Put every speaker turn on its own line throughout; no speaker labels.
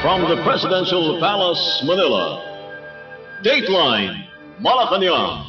from the Presidential Palace, Manila, Dateline Malacañang.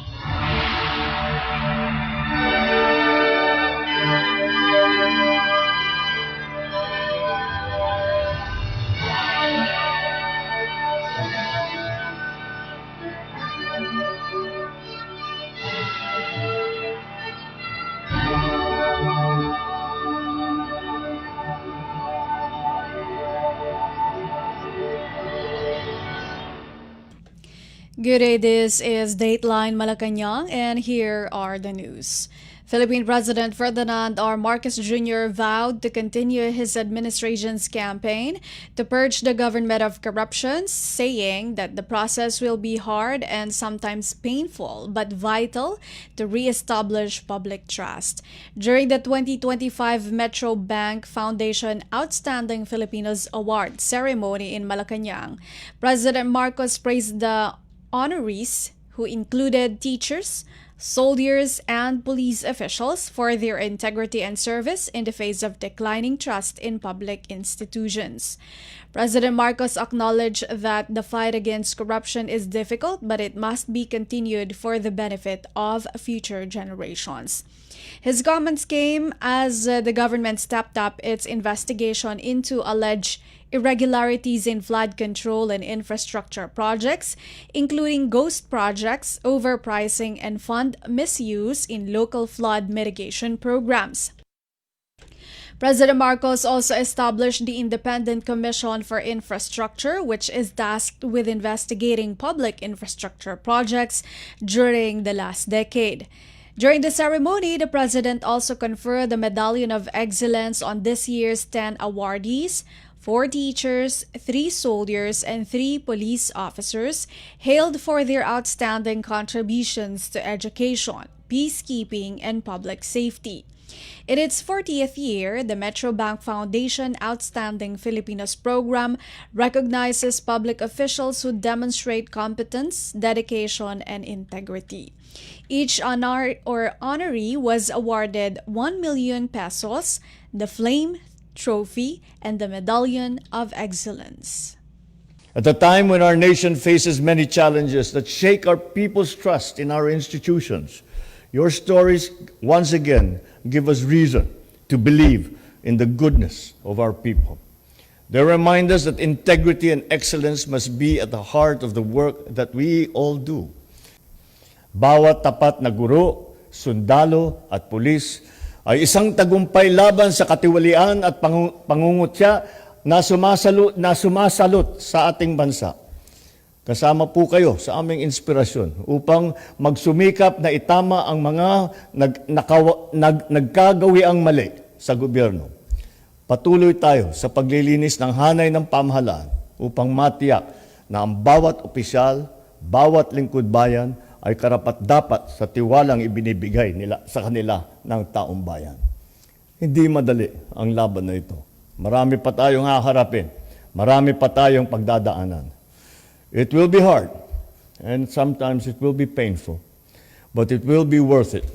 Good day, this is Dateline Malacañang, and here are the news. Philippine President Ferdinand R. Marcos Jr. vowed to continue his administration's campaign to purge the government of corruption, saying that the process will be hard and sometimes painful, but vital to re-establish public trust. During the 2025 Metro Bank Foundation Outstanding Filipinos Award ceremony in Malacañang, President Marcos praised the honorees, who included teachers, soldiers, and police officials, for their integrity and service in the face of declining trust in public institutions. President Marcos acknowledged that the fight against corruption is difficult, but it must be continued for the benefit of future generations. His comments came as the government stepped up its investigation into alleged irregularities in flood control and infrastructure projects, including ghost projects, overpricing, and fund misuse in local flood mitigation programs. President Marcos also established the Independent Commission for Infrastructure, which is tasked with investigating public infrastructure projects during the last decade. During the ceremony, the President also conferred the Medallion of Excellence on this year's 10 awardees: 4 teachers, 3 soldiers, and 3 police officers, hailed for their outstanding contributions to education, peacekeeping, and public safety. In its 40th year, the Metro Bank Foundation Outstanding Filipinos program recognizes public officials who demonstrate competence, dedication, and integrity. Each honoree was awarded 1 million pesos, the Flame Trophy, and the Medallion of Excellence.
At a time when our nation faces many challenges that shake our people's trust in our institutions, your stories once again give us reason to believe in the goodness of our people. They remind us that integrity and excellence must be at the heart of the work that we all do. Bawat tapat na guro, sundalo at pulis ay isang tagumpay laban sa katiwalian at pangungutya na sumasalot sa ating bansa. Kasama po kayo sa aming inspirasyon upang magsumikap na itama ang mga nagkagawiang mali sa gobyerno. Patuloy tayo sa paglilinis ng hanay ng pamahalaan upang matiyak na ang bawat opisyal, bawat lingkod bayan ay karapat-dapat sa tiwalang ibinibigay nila sa kanila ng taong bayan. Hindi madali ang laban na ito. Marami pa tayong haharapin. Marami pa tayong pagdadaanan. It will be hard, and sometimes it will be painful, but it will be worth it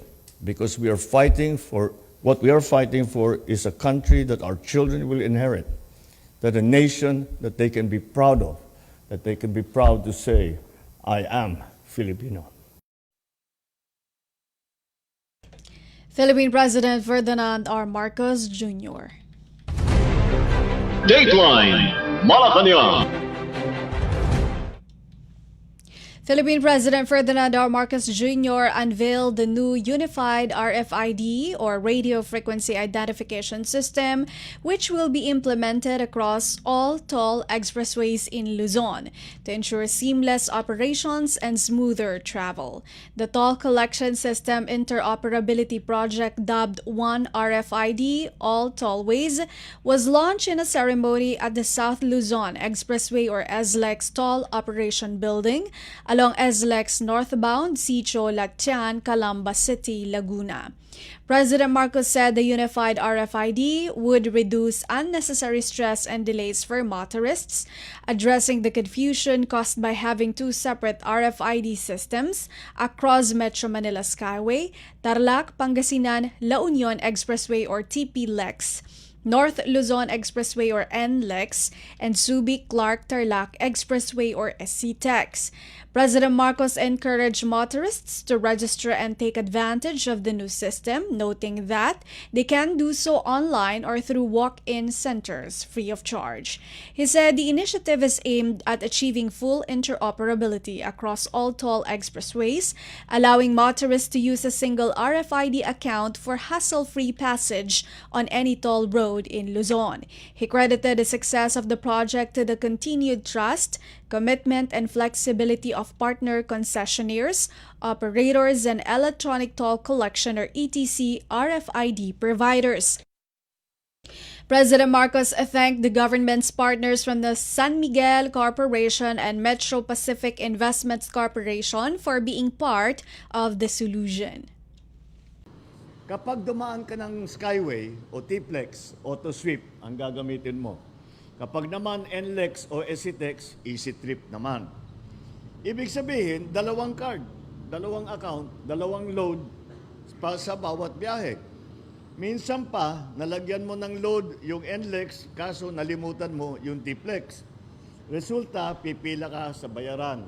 because we are fighting for what we are fighting for is a country that our children will inherit, that a nation that they can be proud of, that they can be proud to say, I am Filipino.
Philippine President Ferdinand R. Marcos Jr.
Dateline Malacañang.
Philippine President Ferdinand R. Marcos Jr. unveiled the new unified RFID, or Radio Frequency Identification System, which will be implemented across all toll expressways in Luzon to ensure seamless operations and smoother travel. The Toll Collection System Interoperability Project, dubbed One RFID All Tollways, was launched in a ceremony at the South Luzon Expressway, or SLEX Toll Operation Building, along SLEX northbound Sicho, Latian, Calamba City, Laguna. President Marcos said the unified RFID would reduce unnecessary stress and delays for motorists, addressing the confusion caused by having 2 separate RFID systems across Metro Manila Skyway, Tarlac, Pangasinan, La Union Expressway, or TP-LEX. North Luzon Expressway or NLEX, and Subic-Clark-Tarlac Expressway or SCTEX. President Marcos encouraged motorists to register and take advantage of the new system, noting that they can do so online or through walk-in centers free of charge. He said the initiative is aimed at achieving full interoperability across all toll expressways, allowing motorists to use a single RFID account for hassle-free passage on any toll road in Luzon. He credited the success of the project to the continued trust, commitment, and flexibility of partner concessionaires, operators, and electronic toll collection or ETC RFID providers. President Marcos thanked the government's partners from the San Miguel Corporation and Metro Pacific Investments Corporation for being part of the solution.
Kapag dumaan ka ng Skyway o T-Flex, auto-sweep ang gagamitin mo. Kapag naman NLEX o SCTEX, easy trip naman. Ibig sabihin, dalawang card, dalawang account, dalawang load pa sa bawat biyahe. Minsan pa, nalagyan mo ng load yung NLEX, kaso nalimutan mo yung T-Flex. Resulta, pipila ka sa bayaran.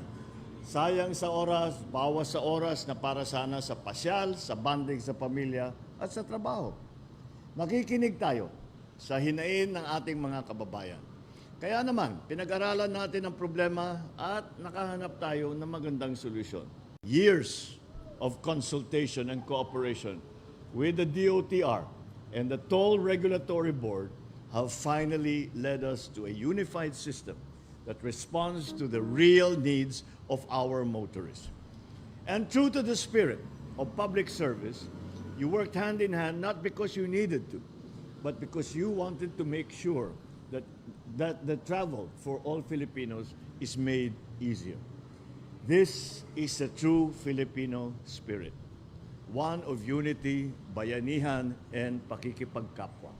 Sayang sa oras, bawas sa oras na para sana sa pasyal, sa bonding sa pamilya at sa trabaho. Nakikinig tayo sa hinain ng ating mga kababayan. Kaya naman, pinag-aralan natin ang problema at nakahanap tayo ng magandang solusyon. Years of consultation and cooperation with the DOTR and the Toll Regulatory Board have finally led us to a unified system that responds to the real needs of our motorists. And true to the spirit of public service, you worked hand in hand not because you needed to, but because you wanted to make sure that the travel for all Filipinos is made easier. This is a true Filipino spirit, one of unity, bayanihan, and pakikipagkapwa.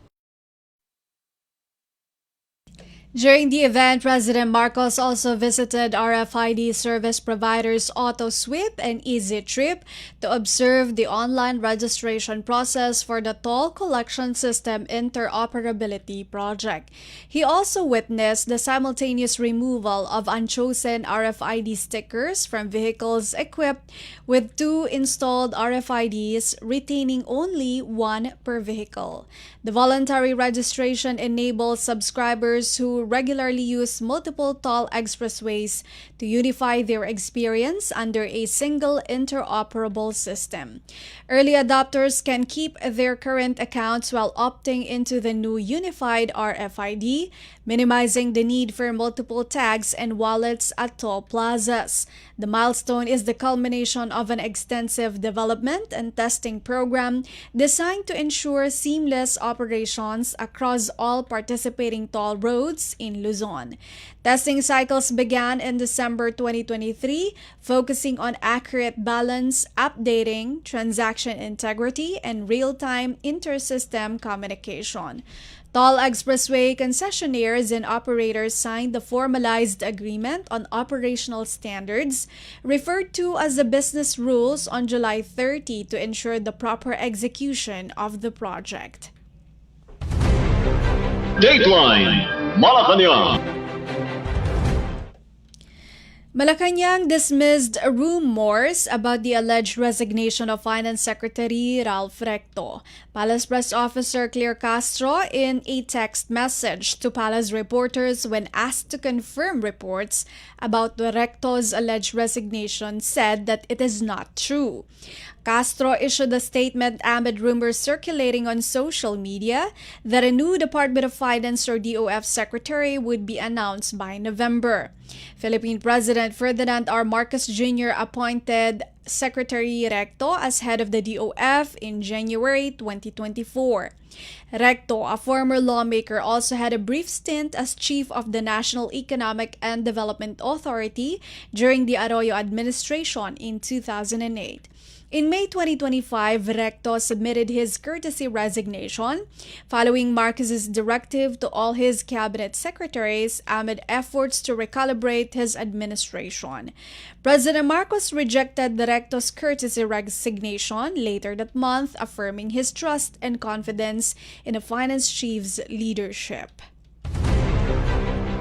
During the event, President Marcos also visited RFID service providers AutoSweep and EasyTrip to observe the online registration process for the Toll Collection System Interoperability Project. He also witnessed the simultaneous removal of unchosen RFID stickers from vehicles equipped with 2 installed RFIDs, retaining only 1 per vehicle. The voluntary registration enables subscribers who regularly use multiple toll expressways to unify their experience under a single interoperable system. Early adopters can keep their current accounts while opting into the new unified RFID, minimizing the need for multiple tags and wallets at toll plazas. The milestone is the culmination of an extensive development and testing program designed to ensure seamless operations across all participating toll roads in Luzon. Testing cycles began in December 2023, focusing on accurate balance, updating, transaction integrity, and real-time inter-system communication. Toll expressway concessionaires and operators signed the formalized agreement on operational standards, referred to as the business rules, on July 30 to ensure the proper execution of the project.
Dateline Malacañang.
Malacañang dismissed rumors about the alleged resignation of Finance Secretary Ralph Recto. Palace Press Officer Claire Castro, in a text message to Palace reporters when asked to confirm reports about Recto's alleged resignation, said that it is not true. Castro issued a statement amid rumors circulating on social media that a new Department of Finance or DOF secretary would be announced by November. Philippine President Ferdinand R. Marcos Jr. appointed Secretary Recto as head of the DOF in January 2024. Recto, a former lawmaker, also had a brief stint as chief of the National Economic and Development Authority during the Arroyo administration in 2008. In May 2025, Recto submitted his courtesy resignation following Marcos's directive to all his cabinet secretaries amid efforts to recalibrate his administration. President Marcos rejected the rector's courtesy resignation later that month, affirming his trust and confidence in the finance chief's leadership.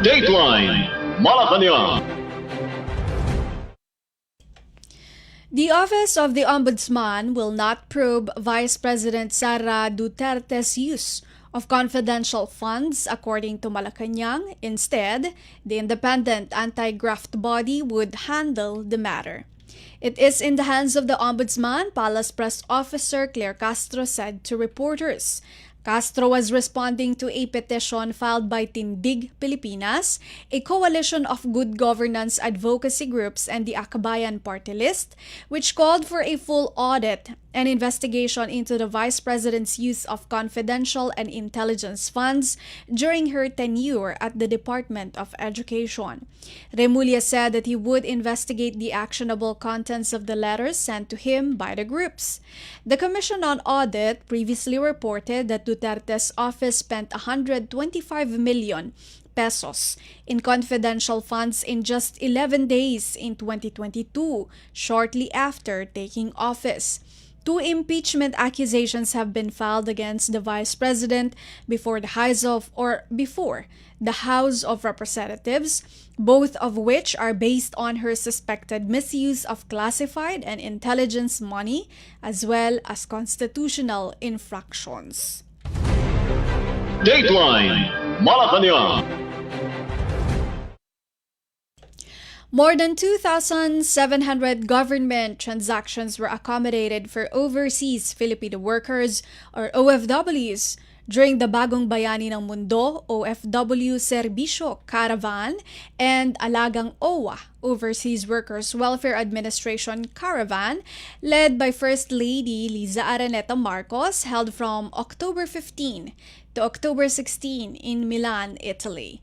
Dateline Malacañang.
The Office of the Ombudsman will not probe Vice President Sara Duterte's use of confidential funds, according to Malacañang. Instead, the independent anti-graft body would handle the matter. It is in the hands of the Ombudsman, Palace Press Officer Claire Castro said to reporters. Castro was responding to a petition filed by Tindig Pilipinas, a coalition of good governance advocacy groups and the Akabayan Party List, which called for a full audit and investigation into the Vice President's use of confidential and intelligence funds during her tenure at the Department of Education. Remulla said that he would investigate the actionable contents of the letters sent to him by the groups. The Commission on Audit previously reported that Duterte's office spent 125 million pesos in confidential funds in just 11 days in 2022, shortly after taking office. 2 impeachment accusations have been filed against the Vice President before the House of Representatives, both of which are based on her suspected misuse of classified and intelligence money, as well as constitutional infractions.
Dateline Malacañang.
More than 2,700 government transactions were accommodated for overseas Filipino workers or OFWs during the Bagong Bayani ng Mundo OFW Serbisyo Caravan and Alagang OWA Overseas Workers Welfare Administration Caravan led by First Lady Liza Araneta Marcos, held from October 15 to October 16 in Milan, Italy.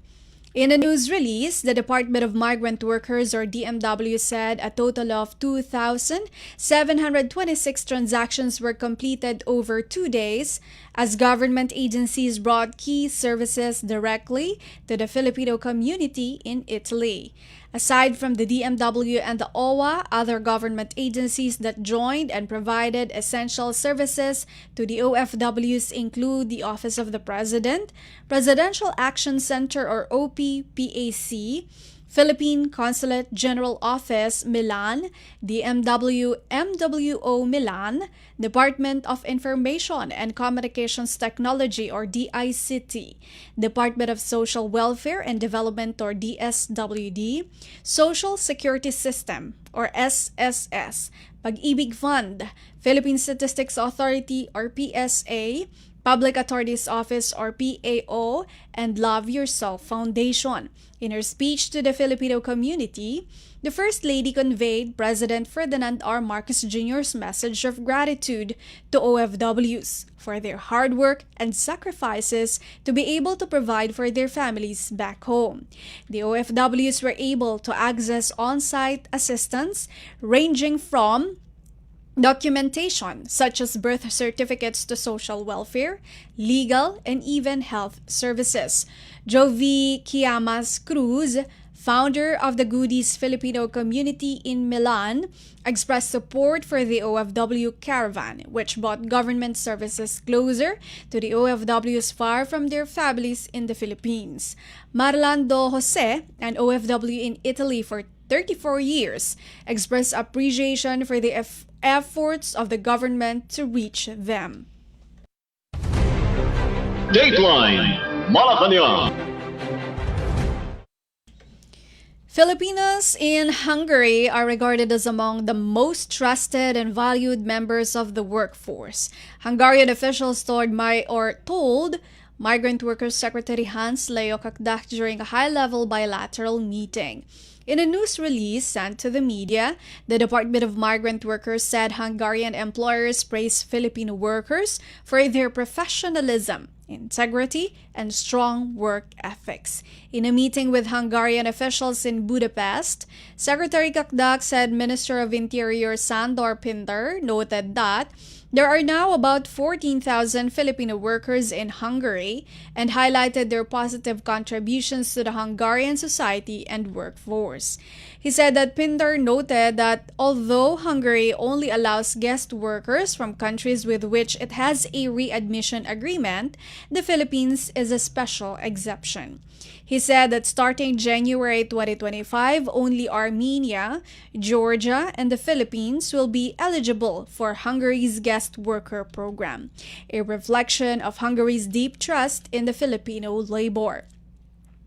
In a news release, the Department of Migrant Workers or DMW said a total of 2,726 transactions were completed over 2 days as government agencies brought key services directly to the Filipino community in Italy. Aside from the DMW and the OWA, other government agencies that joined and provided essential services to the OFWs include the Office of the President, Presidential Action Center or OPPAC, Philippine Consulate General Office, Milan, DMW MWO Milan, Department of Information and Communications Technology or DICT, Department of Social Welfare and Development or DSWD, Social Security System or SSS, Pag-ibig Fund, Philippine Statistics Authority or PSA, Public Attorney's Office or PAO, and Love Yourself Foundation. In her speech to the Filipino community, the First Lady conveyed President Ferdinand R. Marcos Jr.'s message of gratitude to OFWs for their hard work and sacrifices to be able to provide for their families back home. The OFWs were able to access on-site assistance ranging from documentation such as birth certificates to social welfare, legal, and even health services. Jovi Quiamas Cruz, founder of the Goodies Filipino community in Milan, expressed support for the OFW Caravan, which brought government services closer to the OFWs far from their families in the Philippines. Marlando Jose, an OFW in Italy for 34 years, expressed appreciation for the efforts of the government to reach them.
Dateline Malacañang.
Filipinos in Hungary are regarded as among the most trusted and valued members of the workforce. Hungarian officials told Migrant Workers Secretary Hans Leo Kakdak during a high-level bilateral meeting. In a news release sent to the media, the Department of Migrant Workers said Hungarian employers praise Filipino workers for their professionalism, integrity, and strong work ethics. In a meeting with Hungarian officials in Budapest, Secretary Kakdak said Minister of Interior Sandor Pinter noted that There are now about 14,000 Filipino workers in Hungary and highlighted their positive contributions to the Hungarian society and workforce. He said that Pinder noted that although Hungary only allows guest workers from countries with which it has a readmission agreement, the Philippines is a special exception. He said that starting January 2025, only Armenia, Georgia, and the Philippines will be eligible for Hungary's guest worker program, a reflection of Hungary's deep trust in the Filipino labor.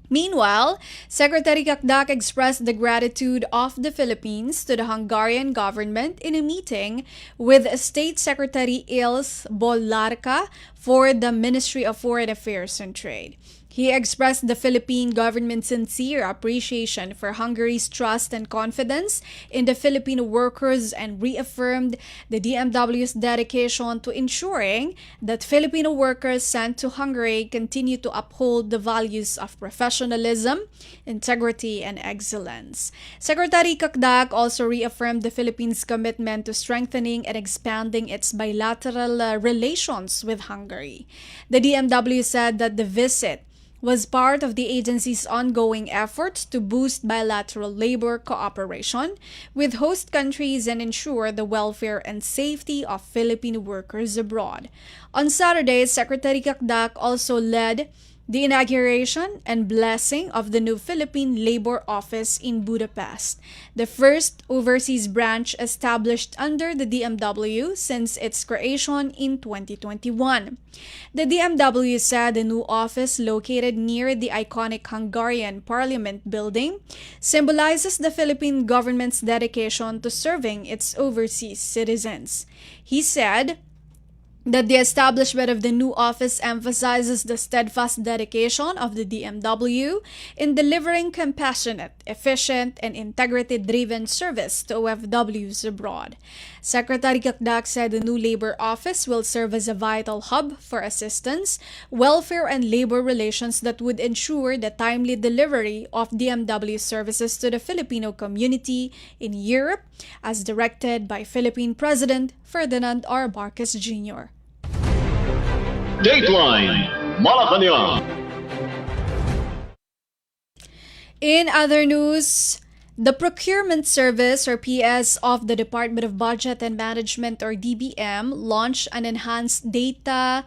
Meanwhile, Secretary Kakdak expressed the gratitude of the Philippines to the Hungarian government in a meeting with State Secretary Ils Bolarca for the Ministry of Foreign Affairs and Trade. He expressed the Philippine government's sincere appreciation for Hungary's trust and confidence in the Filipino workers and reaffirmed the DMW's dedication to ensuring that Filipino workers sent to Hungary continue to uphold the values of professionalism, integrity, and excellence. Secretary Kakdak also reaffirmed the Philippines' commitment to strengthening and expanding its bilateral relations with Hungary. The DMW said that the visit was part of the agency's ongoing efforts to boost bilateral labor cooperation with host countries and ensure the welfare and safety of Filipino workers abroad. On Saturday, Secretary Kakdak also led the inauguration and blessing of the new Philippine Labor Office in Budapest, the first overseas branch established under the DMW since its creation in 2021. The DMW said the new office, located near the iconic Hungarian Parliament building, symbolizes the Philippine government's dedication to serving its overseas citizens. He said that the establishment of the new office emphasizes the steadfast dedication of the DMW in delivering compassionate, efficient, and integrity-driven service to OFWs abroad. Secretary Kakdak said the new labor office will serve as a vital hub for assistance, welfare, and labor relations that would ensure the timely delivery of DMW services to the Filipino community in Europe, as directed by Philippine President Ferdinand R. Marcos Jr.
Dateline Malacañang.
In other news, the Procurement Service or PS of the Department of Budget and Management or DBM launched an enhanced data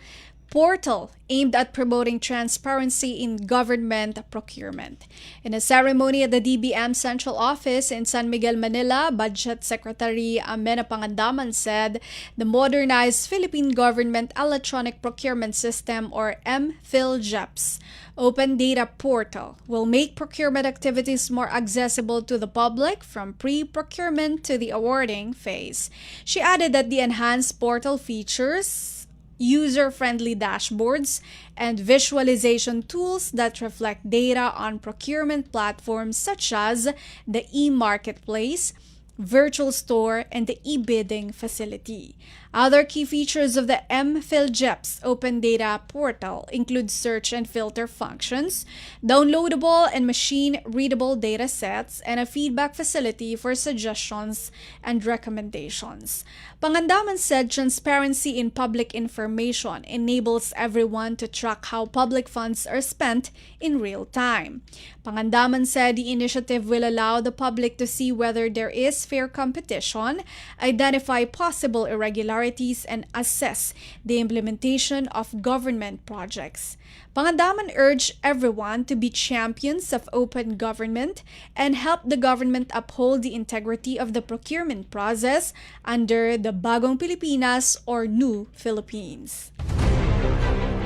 portal aimed at promoting transparency in government procurement. In a ceremony at the DBM Central Office in San Miguel, Manila, Budget Secretary Amena Pangandaman said the modernized Philippine Government Electronic Procurement System or MPhilJEPS Open Data Portal will make procurement activities more accessible to the public from pre-procurement to the awarding phase. She added that the enhanced portal features user-friendly dashboards and visualization tools that reflect data on procurement platforms such as the e-marketplace, virtual store, and the e-bidding facility. Other key features of the MPhilJEPS Open Data Portal include search and filter functions, downloadable and machine-readable data sets, and a feedback facility for suggestions and recommendations. Pangandaman said transparency in public information enables everyone to track how public funds are spent in real time. Pangandaman said the initiative will allow the public to see whether there is fair competition, identify possible irregularities, and assess the implementation of government projects. Pangandaman urged everyone to be champions of open government and help the government uphold the integrity of the procurement process under the Bagong Pilipinas or New Philippines.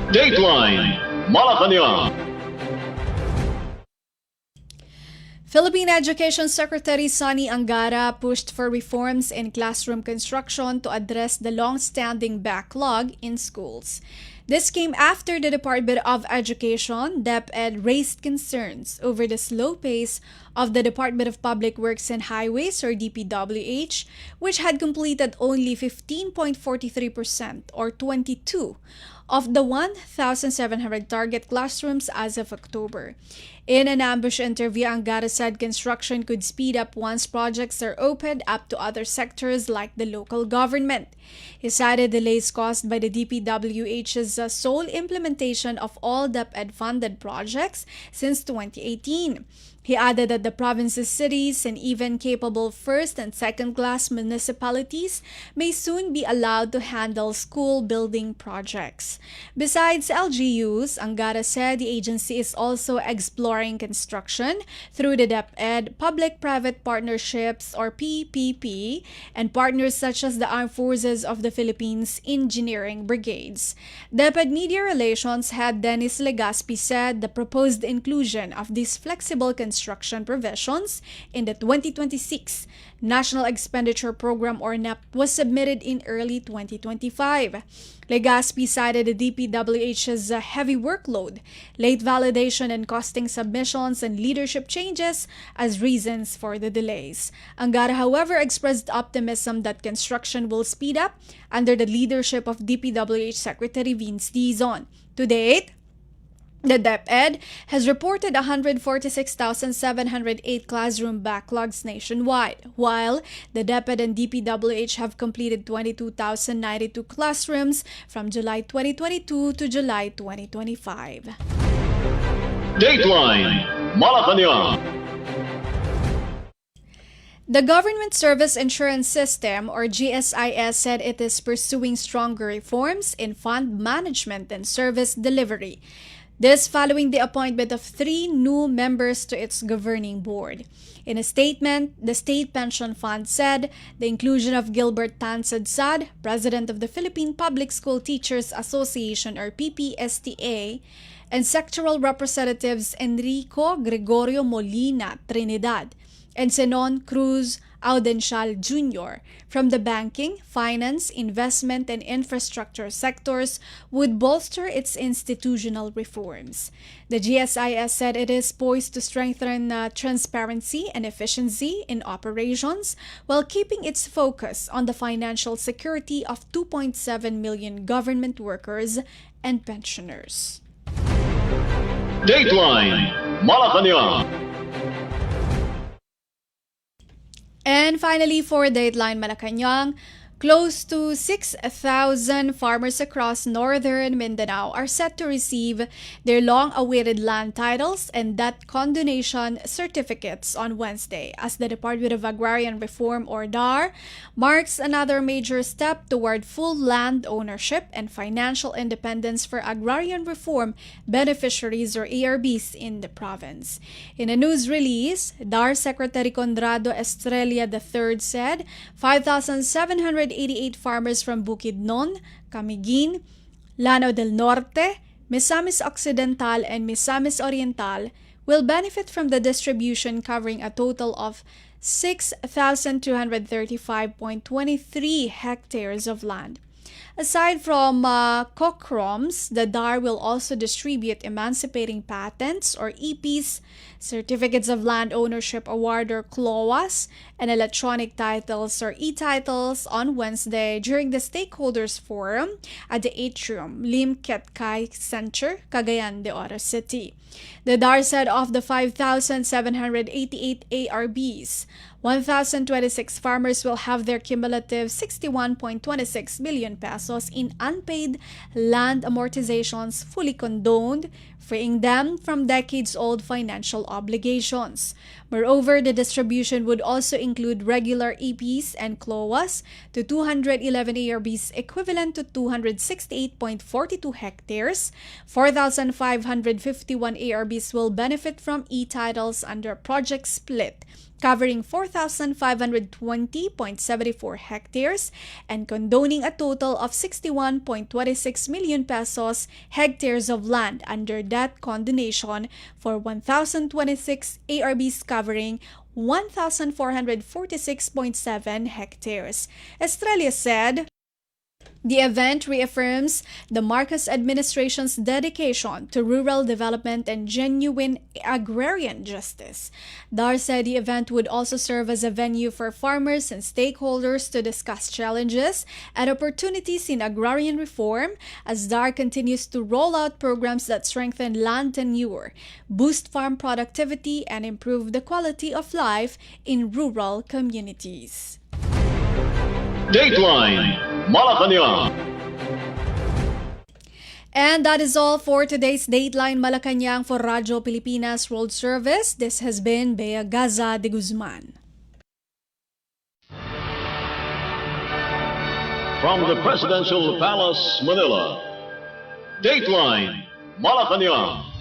Dateline Malacañang.
Philippine Education Secretary Sonny Angara pushed for reforms in classroom construction to address the long-standing backlog in schools. This came after the Department of Education, DepEd, raised concerns over the slow pace of the Department of Public Works and Highways or DPWH, which had completed only 15.43% or 22 of the 1,700 target classrooms as of October. In an ambush interview, Angara said construction could speed up once projects are opened up to other sectors like the local government. He cited delays caused by the DPWH's sole implementation of all DepEd-funded projects since 2018. He added that the province's cities and even capable first and second-class municipalities may soon be allowed to handle school building projects. Besides LGUs, Angara said the agency is also exploring construction through the DepEd Public-Private Partnerships or PPP and partners such as the Armed Forces of the Philippines Engineering Brigades. DepEd Media Relations head Dennis Legaspi said the proposed inclusion of these flexible construction provisions in the 2026 National Expenditure Program or NEP was submitted in early 2025. Legaspi cited the DPWH's heavy workload, late validation and costing submissions, and leadership changes as reasons for the delays. Angara, however, expressed optimism that construction will speed up under the leadership of DPWH Secretary Vince Dizon. To date, the DepEd has reported 146,708 classroom backlogs nationwide, while the DepEd and DPWH have completed 22,092 classrooms from July 2022 to July 2025.
Dateline Malacañang.
The Government Service Insurance System, or GSIS, said it is pursuing stronger reforms in fund management and service delivery. This following the appointment of 3 new members to its governing board. In a statement, the State Pension Fund said the inclusion of Gilbert Tansadsad, president of the Philippine Public School Teachers Association or PPSTA, and sectoral representatives Enrico Gregorio Molina Trinidad and Zenon Cruz Audencial Jr. from the banking, finance, investment, and infrastructure sectors would bolster its institutional reforms. The GSIS said it is poised to strengthen transparency and efficiency in operations while keeping its focus on the financial security of 2.7 million government workers and pensioners.
Dateline Malacañang.
And finally, for Dateline Malacañang, close to 6,000 farmers across northern Mindanao are set to receive their long-awaited land titles and debt condonation certificates on Wednesday, as the Department of Agrarian Reform, or DAR, marks another major step toward full land ownership and financial independence for agrarian reform beneficiaries, or ARBs, in the province. In a news release, DAR Secretary Conrado Estrella III said 5,788 farmers from Bukidnon, Camiguin, Lanao del Norte, Misamis Occidental, and Misamis Oriental will benefit from the distribution, covering a total of 6,235.23 hectares of land. Aside from COCROMs, the DAR will also distribute emancipating patents, or EPs, certificates of land ownership award, or CLOAs, and electronic titles, or e-titles, on Wednesday during the Stakeholders Forum at the Atrium, Lim Ketkai Center, Cagayan de Oro City. The DAR said of the 5,788 ARBs, 1,026 farmers will have their cumulative 61.26 billion pesos in unpaid land amortizations fully condoned, freeing them from decades-old financial obligations. Moreover, the distribution would also include regular EPs and CLOAs to 211 ARBs equivalent to 268.42 hectares. 4,551 ARBs will benefit from e-titles under Project Split, covering 4,520.74 hectares and condoning a total of 61.26 million pesos hectares of land under debt condonation for 1,026 ARBs covering 1,446.7 hectares. Estrella said The event reaffirms the Marcos administration's dedication to rural development and genuine agrarian justice. Dar said the event would also serve as a venue for farmers and stakeholders to discuss challenges and opportunities in agrarian reform as Dar continues to roll out programs that strengthen land tenure, boost farm productivity, and improve the quality of life in rural communities.
Dateline Malacañang.
And that is all for today's Dateline Malacañang for Radyo Pilipinas World Service. This has been Bea Gaza-de Guzman.
From the Presidential Palace, Manila, Dateline Malacañang.